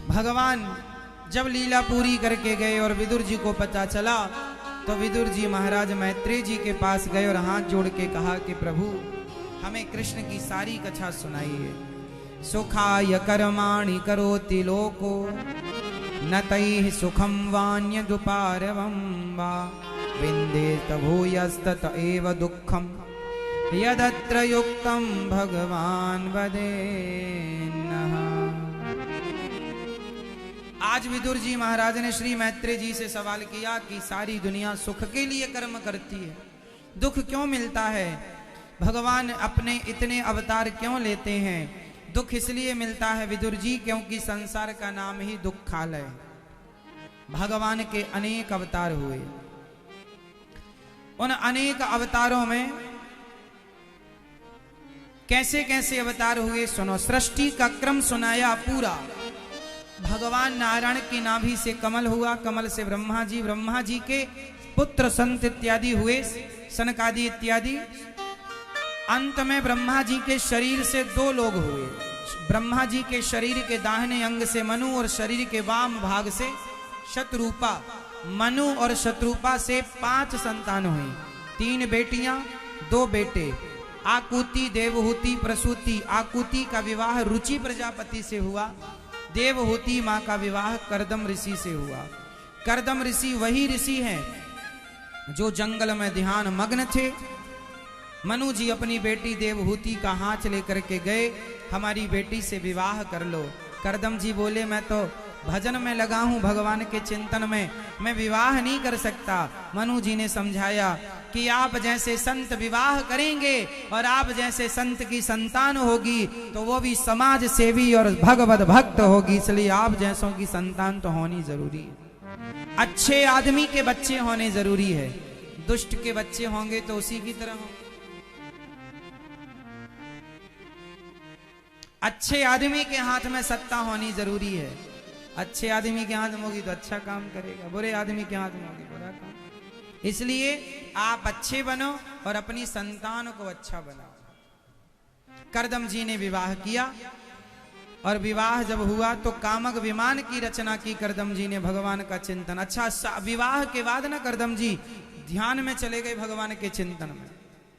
भगवान जब लीला पूरी करके गए और विदुर जी को पता चला तो विदुर जी महाराज मैत्रेय जी के पास गए और हाथ जोड़ के कहा कि प्रभु हमें कृष्ण की सारी कथा सुनाइए। सुखाय कर्माणि करोति लोको न तैः सुखम वान्यदुपारवं वा विन्देत भूयस्तत एव दुःखम यदत्र युक्तं भगवान वदेन्नः। आज विदुर जी महाराज ने श्री मैत्रेय जी से सवाल किया कि सारी दुनिया सुख के लिए कर्म करती है, दुख क्यों मिलता है? भगवान अपने इतने अवतार क्यों लेते हैं? दुख इसलिए मिलता है विदुर जी क्योंकि संसार का नाम ही दुखालय। भगवान के अनेक अवतार हुए, उन अनेक अवतारों में कैसे कैसे अवतार हुए सुनो। सृष्टि का क्रम सुनाया पूरा। भगवान नारायण की नाभि से कमल हुआ, कमल से ब्रह्मा जी के पुत्र संत इत्यादि हुए, सनकादि इत्यादि। अंत में ब्रह्मा जी के शरीर से दो लोग हुए। ब्रह्मा जी के शरीर के दाहिने अंग से मनु और शरीर के वाम भाग से शत्रुपा। मनु और शत्रुपा से 5 संतान हुई, 3 बेटियां 2 बेटे। आकुति, देवहूति, प्रसूति। आकुति का विवाह रुचि प्रजापति से हुआ। देवहूति मां का विवाह करदम ऋषि से हुआ। करदम ऋषि वही ऋषि हैं जो जंगल में ध्यान मग्न थे। मनु जी अपनी बेटी देवहूति का हाथ लेकर के गए, हमारी बेटी से विवाह कर लो। करदम जी बोले मैं तो भजन में लगा हूं, भगवान के चिंतन में, मैं विवाह नहीं कर सकता। मनु जी ने समझाया कि आप जैसे संत विवाह करेंगे और आप जैसे संत की संतान होगी तो वो भी समाज सेवी और भगवत भक्त होगी, इसलिए आप जैसों की संतान तो होनी जरूरी है। अच्छे आदमी के बच्चे होने जरूरी है, दुष्ट के बच्चे होंगे तो उसी की तरह होंगे। अच्छे आदमी के हाथ में सत्ता होनी जरूरी है। अच्छे आदमी के हाथ में होगी तो अच्छा काम करेगा, बुरे आदमी के हाथ में होगी बुरा काम। इसलिए आप अच्छे बनो और अपनी संतान को अच्छा बनाओ। करदम जी ने विवाह किया और विवाह जब हुआ तो कामक विमान की रचना की करदम जी ने, भगवान का चिंतन। अच्छा, विवाह के बाद ना करदम जी ध्यान में चले गए भगवान के चिंतन में।